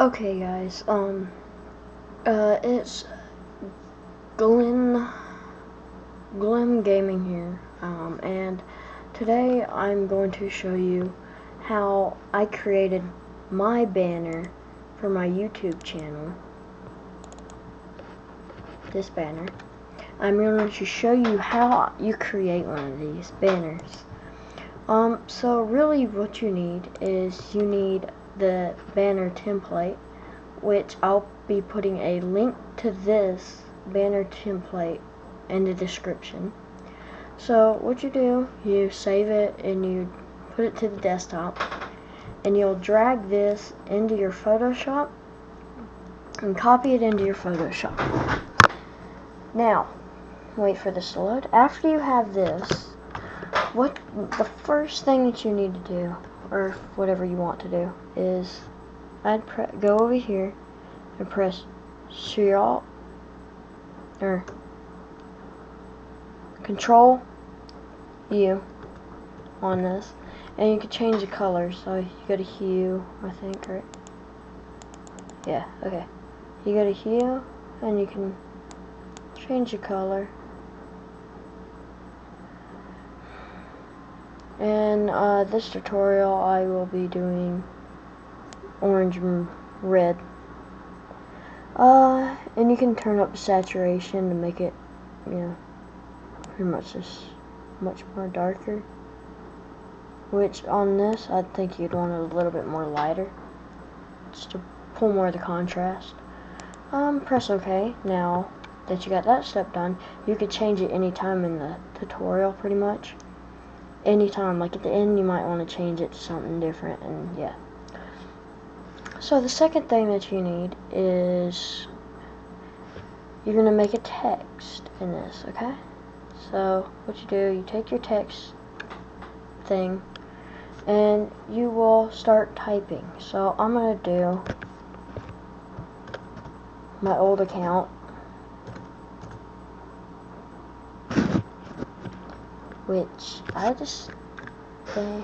Okay, guys, it's Glenn Gaming here, and today I'm going to show you how I created my banner for my YouTube channel. This banner. I'm going to show you how you create one of these banners. So really what you need is the banner template, which I'll be putting a link to this banner template in the description. So what you do, you save it and you put it to the desktop, and you'll drag this into your Photoshop and copy it into your Photoshop. Now, wait for this to load. After you have this, the first thing that you need to do, or whatever you want to do, is go over here and press Shield or Control U on this, and you can change the color. So you go to hue, I think, right? Yeah, okay. You go to hue and you can change the color. And this tutorial I will be doing orange and red. And you can turn up the saturation to make it, pretty much just much more darker. Which on this, I think you'd want it a little bit more lighter, just to pull more of the contrast. Press OK. Now that you got that step done, you could change it anytime in the tutorial, pretty much. Anytime, like at the end, you might want to change it to something different, and yeah. So the second thing that you need is you're gonna make a text in this, okay? So what you do, you take your text thing and you will start typing. So I'm gonna do my old account, which I just say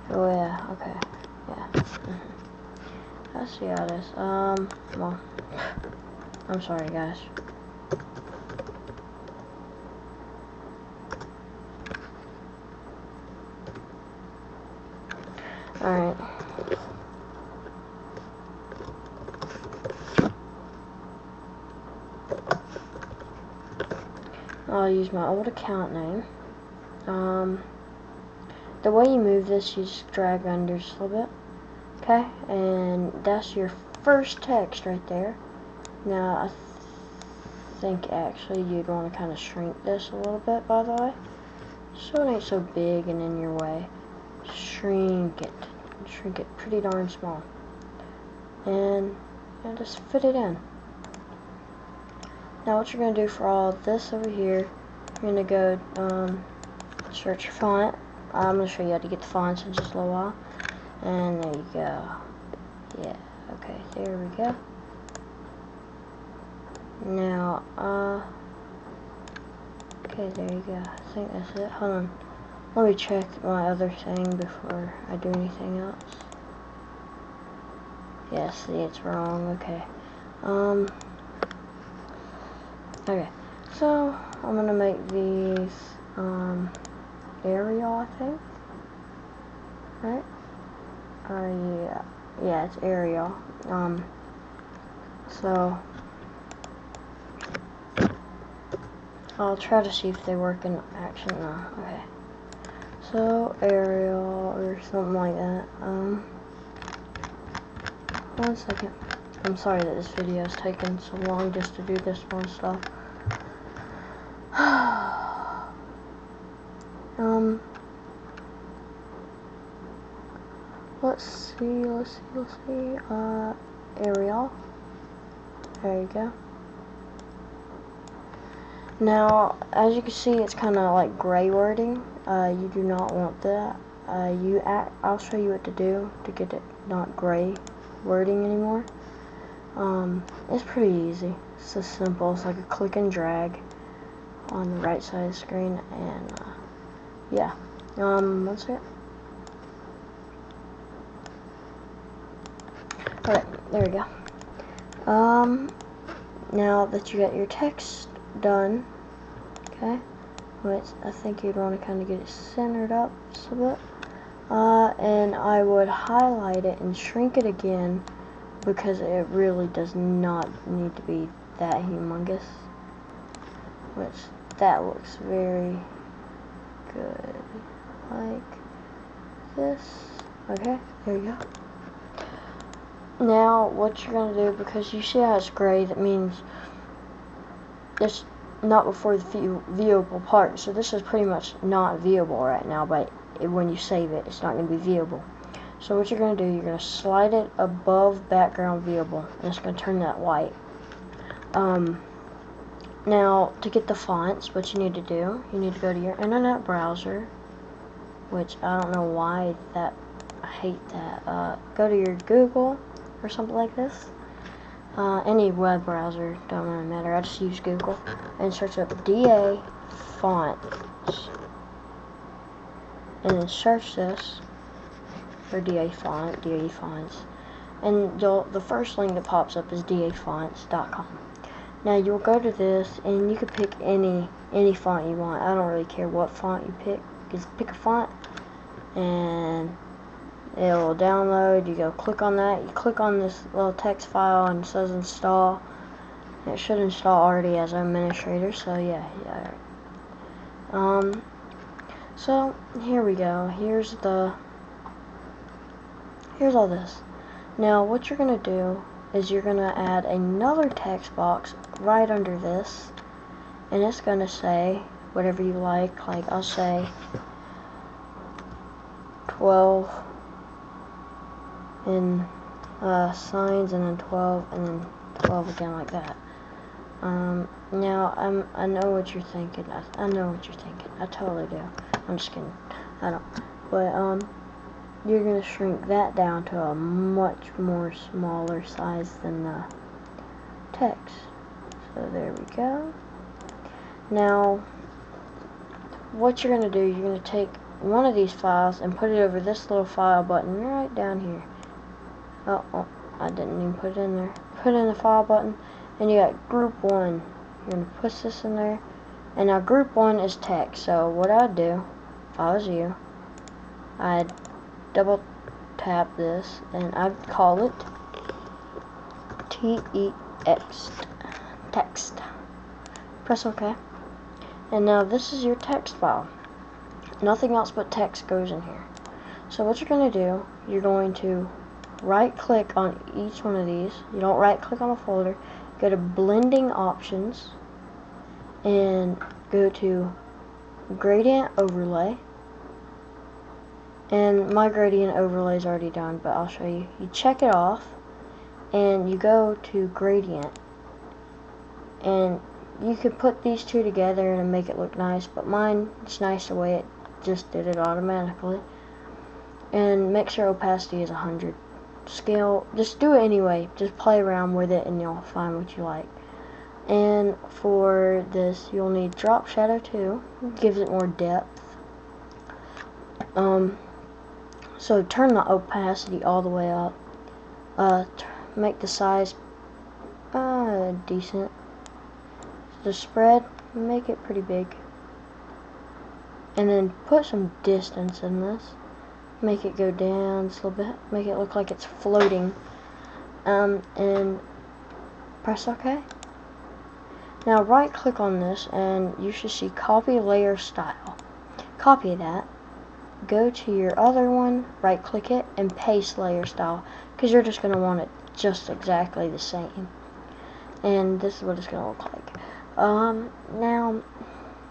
oh yeah, okay, yeah. Let's see how this, well, I'm sorry guys. Alright. I'll use my old account name. The way you move this, you just drag under just a little bit. Okay, and that's your first text right there. Now, I think actually you'd want to kind of shrink this a little bit, by the way, so it ain't so big and in your way. Shrink it pretty darn small, and just fit it in. Now what you're going to do for all of this over here, you're going to go search your font. I'm going to show you how to get the fonts in just a little while. And there you go. Yeah, okay, there we go. Now, okay, there you go. I think that's it. Hold on. Let me check my other thing before I do anything else. Yeah, see, it's wrong. Okay. Okay, so I'm gonna make these Arial, I think, right? Yeah, it's Arial. So I'll try to see if they work in action now. Okay, so Arial or something like that. 1 second. I'm sorry that this video is taking so long just to do this one stuff. Let's see. Arial. There you go. Now, as you can see, it's kind of like gray wording. You do not want that. I'll show you what to do to get it not gray wording anymore. It's pretty easy. It's so simple. It's like a click and drag on the right side of the screen, and yeah. One second. Alright, there we go. Now that you got your text done, okay, which I think you'd want to kind of get it centered up just a bit. And I would highlight it and shrink it again because it really does not need to be that humongous. Which, that looks very good. Like this. Okay, there you go. Now, what you're going to do, because you see how it's gray, that means it's not before the viewable part. So this is pretty much not viewable right now, but when you save it, it's not going to be viewable. So what you're going to do, you're going to slide it above background viewable, and it's going to turn that white. Now, to get the fonts, what you need to do, you need to go to your internet browser, which I don't know why that, I hate that. Go to your Google or something like this. Any web browser, don't really matter, I just use Google, and search up DA fonts, and then search this, or DA font, DA fonts, and the first link that pops up is dafonts.com. Now you'll go to this, and you can pick any font you want. I don't really care what font you pick, just pick a font, and it'll download. You go click on that, you click on this little text file, and it says install. It should install already as an administrator, so yeah. So here we go. Here's all this. Now what you're gonna do is you're gonna add another text box right under this, and it's gonna say whatever you like I'll say 12 in signs, and then 12, and then 12 again, like that. Now I know what you're thinking. I know what you're thinking. I totally do. I'm just kidding. I don't. But you're gonna shrink that down to a much more smaller size than the text. So there we go. Now, what you're gonna do, you're gonna take one of these files and put it over this little file button right down here. Oh, I didn't even put it in there. Put in the file button, and you got group 1. You're gonna push this in there, and now group 1 is text. So what I'd do, if I was you, I'd double tap this, and I'd call it text. Press OK. And now this is your text file. Nothing else but text goes in here. So what you're going to do, you're going to right click on each one of these. You don't right click on a folder. Go to blending options and go to gradient overlay. And my gradient overlay is already done, but I'll show you. You check it off, and you go to gradient, and you could put these two together and make it look nice, but mine, it's nice the way it just did it automatically. And make sure opacity is 100. Scale, just do it anyway. Just play around with it, and you'll find what you like. And for this, you'll need drop shadow too. It gives it more depth. So turn the opacity all the way up. Make the size decent. The spread, make it pretty big. And then put some distance in this. Make it go down just a little bit. Make it look like it's floating. And press OK. Now right click on this, and you should see copy layer style. Copy that. Go to your other one, right click it, and paste layer style, because you're just going to want it just exactly the same. And this is what it's going to look like. Now,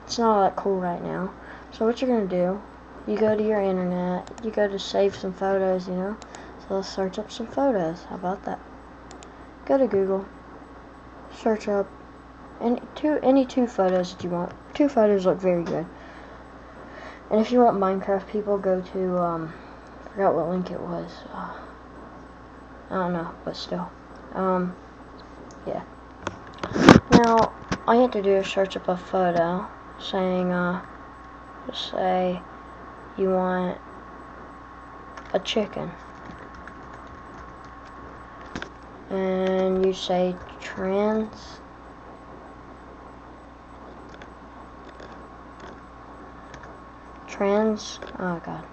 it's not that cool right now. So what you're going to do, you go to your internet, you go to save some photos, you know. So let's search up some photos. How about that? Go to Google, search up any two photos that you want. 2 photos look very good. And if you want Minecraft people, go to, I forgot what link it was. I don't know, but still. Yeah. Now, all you have to do is search up a photo saying, Just say you want a chicken. And you say oh god,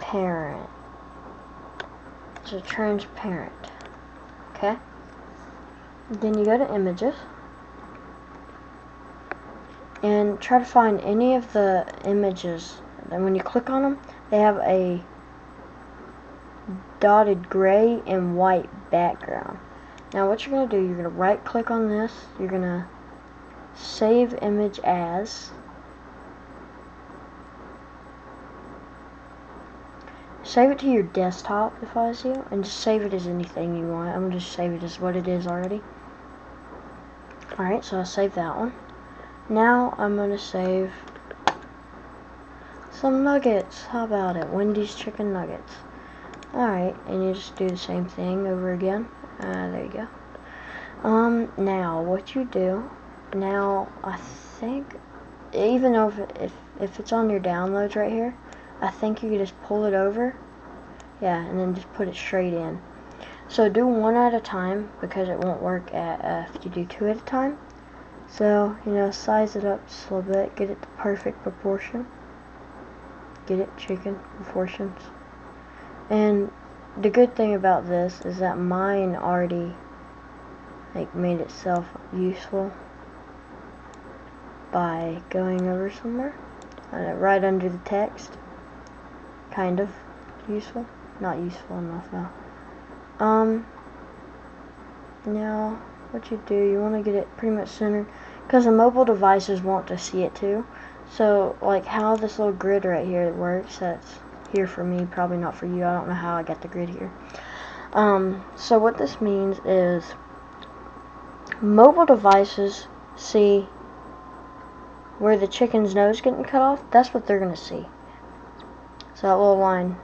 parent. So transparent. Okay. Then you go to images and try to find any of the images. And when you click on them, they have a dotted gray and white background. Now what you're going to do, you're going to right click on this, you're going to save image as, save it to your desktop if I was you, and just save it as anything you want. I'm going to just save it as what it is already. Alright, so I saved that one. Now I'm going to save some nuggets. How about it? Wendy's chicken nuggets. Alright, and you just do the same thing over again. There you go. Now what you do, now I think, even though if it's on your downloads right here, I think you can just pull it over. Yeah, and then just put it straight in. So do one at a time, because it won't work at if you do two at a time. So, you know, size it up just a little bit, get it the perfect proportion. Get it, chicken proportions. And the good thing about this is that mine already made itself useful by going over somewhere right under the text. Kind of useful, not useful enough though. Now what you do, you want to get it pretty much centered, because the mobile devices want to see it too. So like how this little grid right here works, that's here for me, probably not for you. I don't know how I got the grid here. So what this means is mobile devices see where the chicken's nose getting cut off. That's what they're gonna see. So that little line,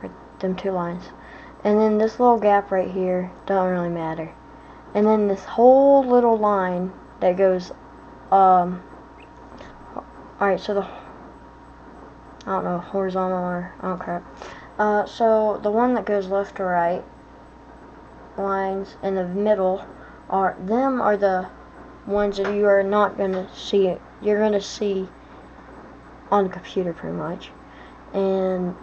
or them two lines, and then this little gap right here don't really matter. And then this whole little line that goes, alright, so the, I don't know, horizontal or, oh crap. So the one that goes left to right, lines in the middle, are the ones that you are not going to see. You're going to see on the computer pretty much. And,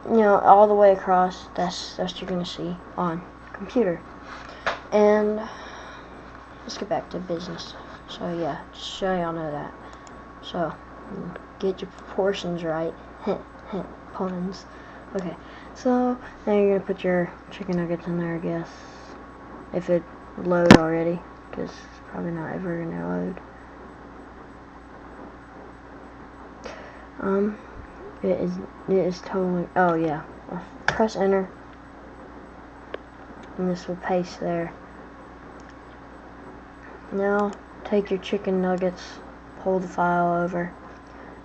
you know, all the way across, that's what you're going to see on computer. And let's get back to business. So yeah, just so y'all know that. So get your proportions right. Puns. Okay, so now you're gonna put your chicken nuggets in there, I guess, if it load already, because it's probably not ever gonna load. It is totally, oh yeah, press enter, and this will paste there. Now take your chicken nuggets, pull the file over,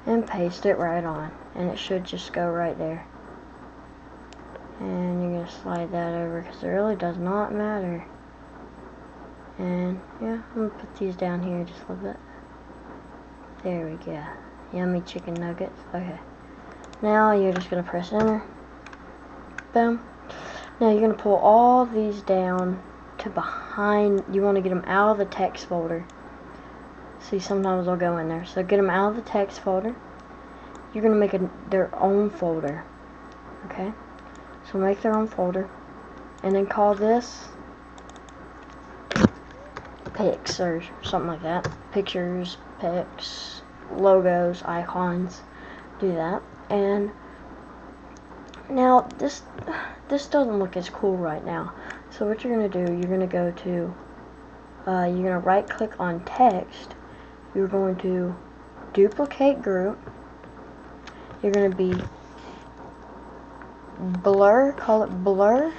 and paste it right on, and it should just go right there. And you're going to slide that over, because it really does not matter. And yeah, I'm going to put these down here just a little bit. There we go. Yummy chicken nuggets. Okay. Now you're just going to press enter. Boom. Now you're going to pull all these down to behind. You want to get them out of the text folder. See, sometimes they'll go in there. So get them out of the text folder. You're going to make their own folder. Okay? So make their own folder. And then call this pics or something like that. Pictures, pics, logos, icons. Do that. And now this doesn't look as cool right now. So what you're going to do, you're going to go to, you're going to right click on text. You're going to duplicate group. You're going to be blur, call it blur,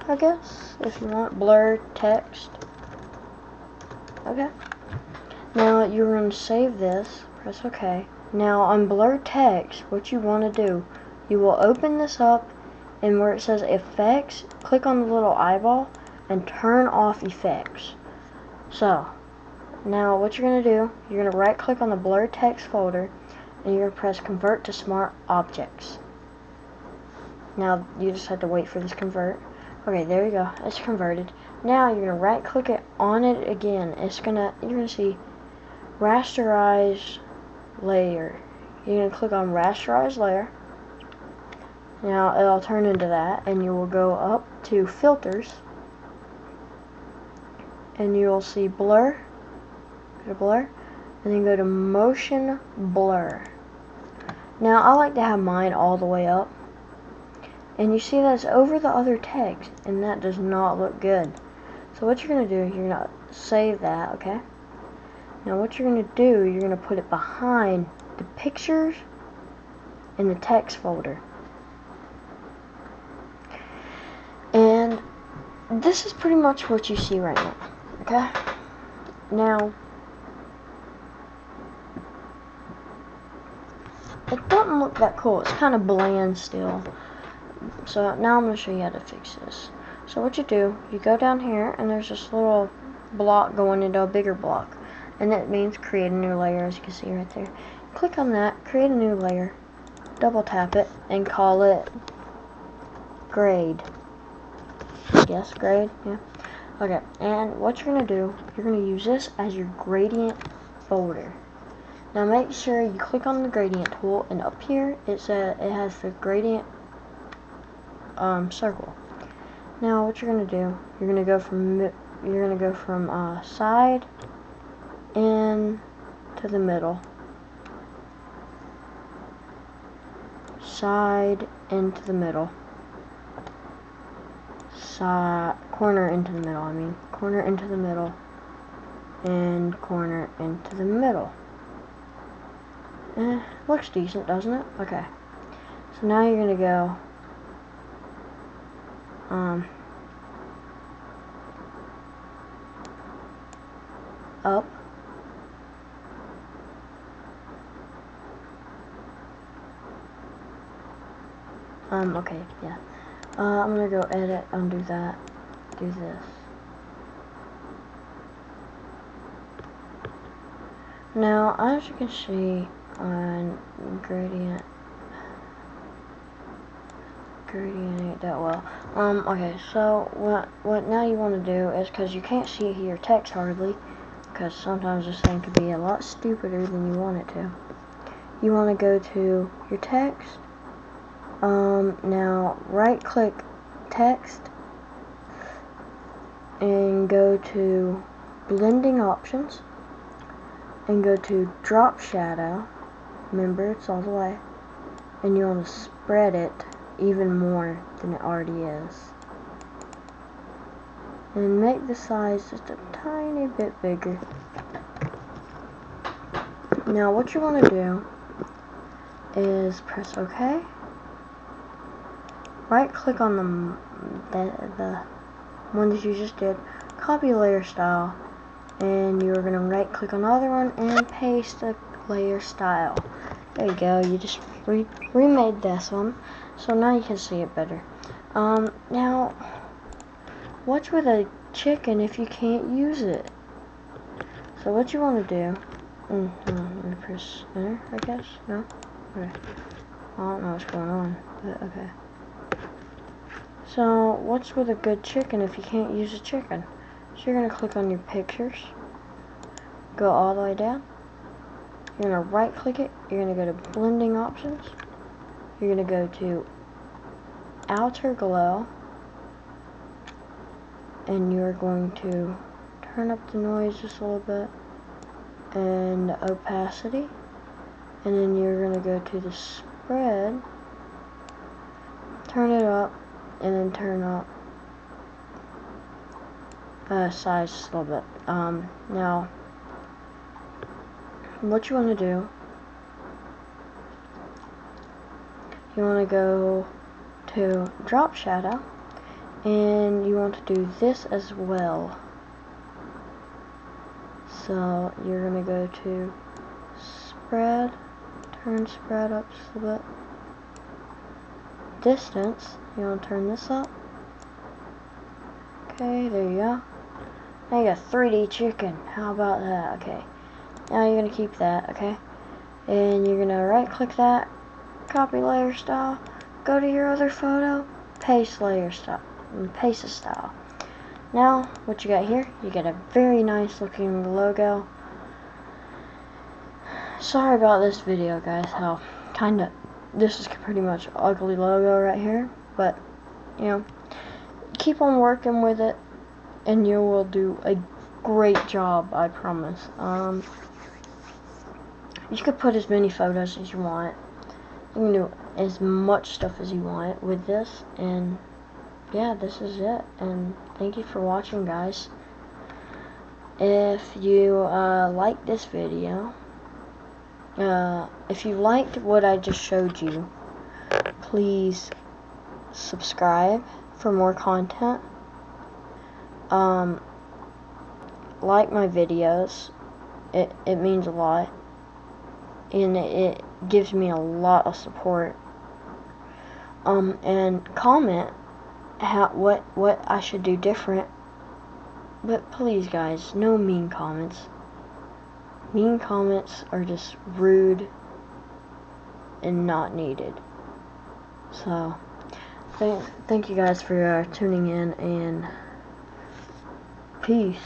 I guess, if you want, blur text. Okay. Now you're going to save this, press OK. Now on blur text, what you want to do, you will open this up, and where it says effects, click on the little eyeball and turn off effects. So Now what you're going to do, you're going to right click on the blur text folder and you're going to press convert to smart objects. Now you just have to wait for this convert. Okay, there you go. It's converted. Now you're going to right click it on it again. You're going to see rasterize layer. You're going to click on rasterize layer. Now it'll turn into that, and you will go up to filters and you will see blur. Go to blur and then go to motion blur. Now I like to have mine all the way up, and you see that it's over the other text, and that does not look good. So what you're going to do, you're going to save that, okay? Now what you're going to do, you're going to put it behind the pictures in the text folder. And this is pretty much what you see right now, okay? Now, it doesn't look that cool. It's kind of bland still. So now I'm going to show you how to fix this. So what you do, you go down here and there's this little block going into a bigger block. And that means create a new layer, as you can see right there. Click on that, create a new layer, double tap it, and call it grade. Yes, grade, yeah. Okay, and what you're going to do, you're going to use this as your gradient folder. Now make sure you click on the gradient tool, and up here it has the gradient circle. Now what you're going to do, you're going to go from side in to the middle, side into the middle, corner into the middle, corner into the middle, and corner into the middle. Looks decent, doesn't it? Okay. So now you're going to go up, okay, yeah. I'm going to go edit, undo that, do this. Now, as you can see on gradient ain't that well. Okay, so what now you want to do is, because you can't see your text hardly, because sometimes this thing could be a lot stupider than you want it to. You want to go to your text. Now right click text and go to blending options and go to drop shadow. Remember, it's all the way, and you want to spread it even more than it already is, and make the size just a tiny bit bigger. Now what you want to do is press OK. Right click on the one that you just did, copy layer style, and you're going to right click on the other one and paste the layer style. There you go, you just remade this one, so now you can see it better. Now, what's with a chicken if you can't use it? So what you want to do, let me press enter, I guess, no? Okay. I don't know what's going on, but okay. So, what's with a good chicken if you can't use a chicken? So you're going to click on your pictures, go all the way down, you're going to right click it, you're going to go to blending options, you're going to go to outer glow, and you're going to turn up the noise just a little bit, and the opacity, and then you're going to go to the spread, turn it up, and then turn up size just a little bit. Now what you want to do, you want to go to drop shadow, and you want to do this as well. So you're going to go to spread, turn spread up just a little bit, distance, you want to turn this up. Okay, there you go. Now you got 3D chicken. How about that? Okay. Now you're gonna keep that, okay? And you're gonna right click that, copy layer style, go to your other photo, paste layer style, and paste the style. Now, what you got here, you get a very nice looking logo. Sorry about this video, guys, how this is pretty much ugly logo right here, but, you know, keep on working with it, and you will do a great job, I promise. You could put as many photos as you want. You can do as much stuff as you want with this, and yeah, this is it. And thank you for watching, guys. If you like this video, if you liked what I just showed you, please subscribe for more content. Like my videos. It means a lot, and it gives me a lot of support. And comment what I should do different. But please, guys, no mean comments. Mean comments are just rude and not needed. So thank you guys for tuning in, and peace.